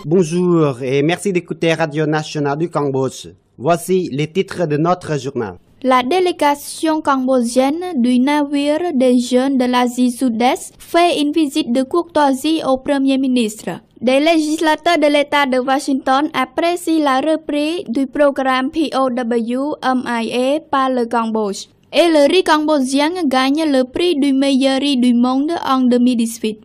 Bonjour et merci d'écouter Radio Nationale du Cambodge. Voici les titres de notre journal. La délégation cambodgienne du navire des jeunes de l'Asie Sud-Est fait une visite de courtoisie au Premier ministre. Des législateurs de l'État de Washington apprécient la reprise du programme POW-MIA par le Cambodge. Et le riz cambodgien gagne le prix du meilleur riz du monde en 2018.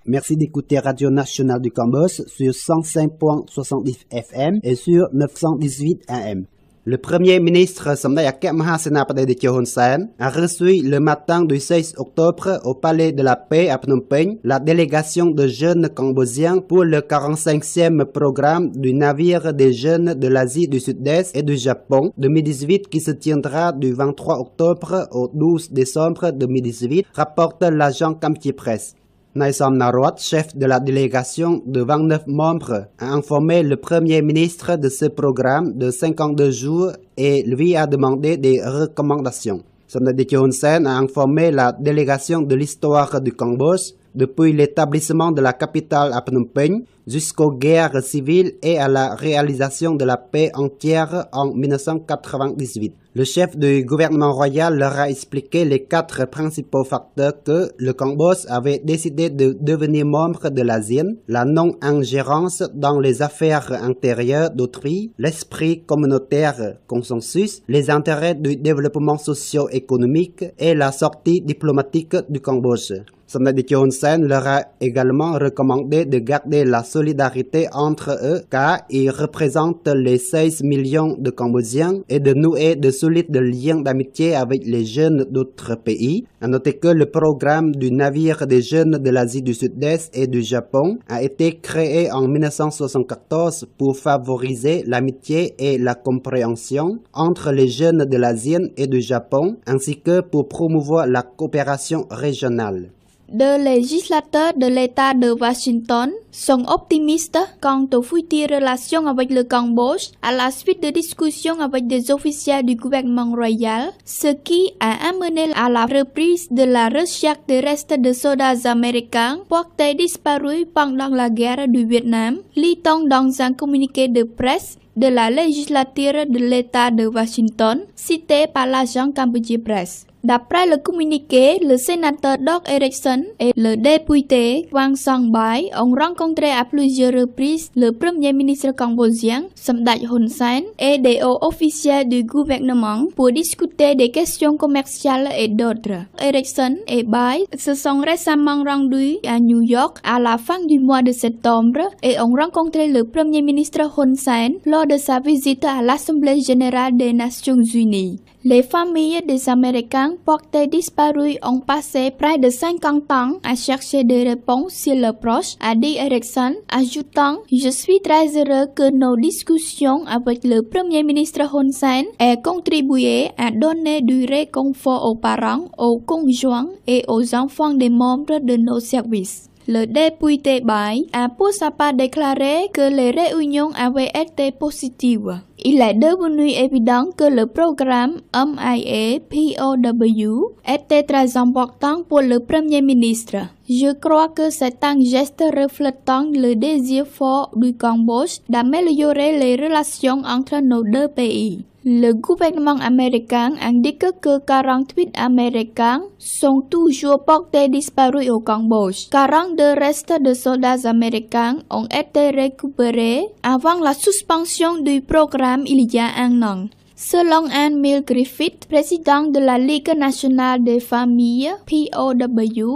Merci d'écouter Radio Nationale du Cambodge sur 105.70 FM et sur 918 AM. Le Premier ministre Somday Akep Mahasenapadej Hun Sen a reçu le matin du 16 octobre au Palais de la Paix à Phnom Penh la délégation de jeunes cambodgiens pour le 45e programme du navire des jeunes de l'Asie du Sud-Est et du Japon 2018 qui se tiendra du 23 octobre au 12 décembre 2018, rapporte l'agent Camtier Presse. Naisom Narot, chef de la délégation de 29 membres, a informé le Premier ministre de ce programme de 52 jours et lui a demandé des recommandations. Somday Hun Sen a informé la délégation de l'histoire du Cambodge depuis l'établissement de la capitale à Phnom Penh jusqu'aux guerres civiles et à la réalisation de la paix entière en 1998. Le chef du gouvernement royal leur a expliqué les 4 principaux facteurs que le Cambodge avait décidé de devenir membre de l'ASEAN: la non-ingérence dans les affaires intérieures d'autrui, l'esprit communautaire consensus, les intérêts du développement socio-économique et la sortie diplomatique du Cambodge. Somday Hun Sen leur a également recommandé de garder la solidarité entre eux car ils représentent les 16 millions de Cambodgiens et de nouer de solides liens d'amitié avec les jeunes d'autres pays. À noter que le programme du navire des jeunes de l'Asie du Sud-Est et du Japon a été créé en 1974 pour favoriser l'amitié et la compréhension entre les jeunes de l'ASEAN et du Japon ainsi que pour promouvoir la coopération régionale. Les législateurs de l'État de Washington sont optimistes quant aux futures relations avec le Cambodge à la suite de discussions avec des officiels du gouvernement royal, ce qui a amené à la reprise de la recherche des restes de soldats américains portés disparus pendant la guerre du Vietnam, lit-on dans un communiqué de presse de la législature de l'État de Washington, cité par l'agent Camtier Presse. D'après le communiqué, le sénateur Doug Erickson et le député Wang Song-bai ont rencontré à plusieurs reprises le Premier ministre cambodgien Somday Hun Sen et des hauts officiels du gouvernement pour discuter des questions commerciales et d'autres. Erickson et Bai se sont récemment rendus à New York à la fin du mois de septembre et ont rencontré le Premier ministre Hun Sen lors de sa visite à l'Assemblée générale des Nations unies. Les familles des Américains portés disparus ont passé près de 50 ans à chercher des réponses sur leurs proches, a dit Erickson, ajoutant « Je suis très heureux que nos discussions avec le Premier ministre Hun Sen aient contribué à donner du réconfort aux parents, aux conjoints et aux enfants des membres de nos services. » Le député Bai a pour sa part déclaré que les réunions avaient été positives. Il est devenu évident que le programme MIA-POW était très important pour le Premier ministre. Je crois que c'est un geste reflétant le désir fort du Cambodge d'améliorer les relations entre nos deux pays. Le gouvernement américain indique que 48 Américains sont toujours portés disparus au Cambodge. 42 restes de soldats américains ont été récupérés avant la suspension du programme il y a un an. Selon Anne Mills Griffith, présidente de la Ligue nationale des familles POW-MIA,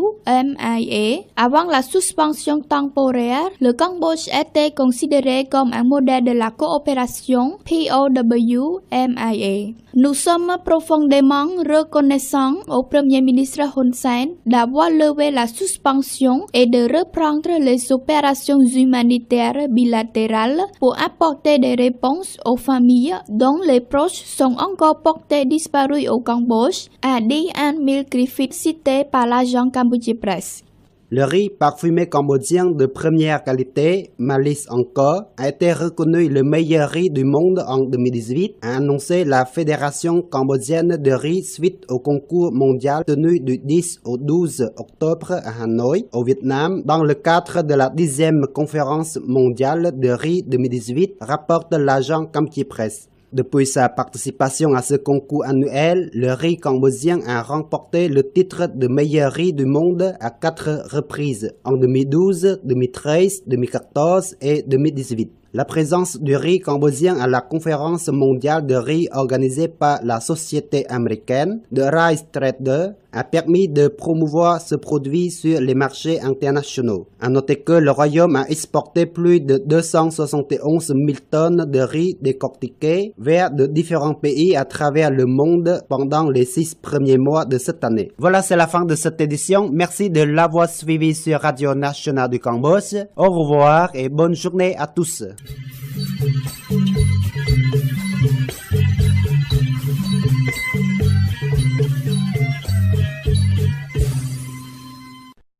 avant la suspension temporaire, le Cambodge était considéré comme un modèle de la coopération POW-MIA. Nous sommes profondément reconnaissants au Premier ministre Hun Sen d'avoir levé la suspension et de reprendre les opérations humanitaires bilatérales pour apporter des réponses aux familles dont les proches sont encore portés disparus au Cambodge, a dit Anne Mills Griffith cité par l'agent Camtier Presse. Le riz parfumé cambodgien de première qualité, Malice Angkor, a été reconnu le meilleur riz du monde en 2018, a annoncé la Fédération cambodgienne de riz suite au concours mondial tenu du 10 au 12 octobre à Hanoï, au Vietnam, dans le cadre de la 10e conférence mondiale de riz 2018, rapporte l'agent Camki Press. Depuis sa participation à ce concours annuel, le riz cambodgien a remporté le titre de meilleur riz du monde à 4 reprises, en 2012, 2013, 2014 et 2018. La présence du riz cambodgien à la conférence mondiale de riz organisée par la société américaine de Rice Trader a permis de promouvoir ce produit sur les marchés internationaux. À noter que le Royaume a exporté plus de 271 000 tonnes de riz décortiqué vers de différents pays à travers le monde pendant les 6 premiers mois de cette année. Voilà, c'est la fin de cette édition. Merci de l'avoir suivi sur Radio Nationale du Cambodge. Au revoir et bonne journée à tous.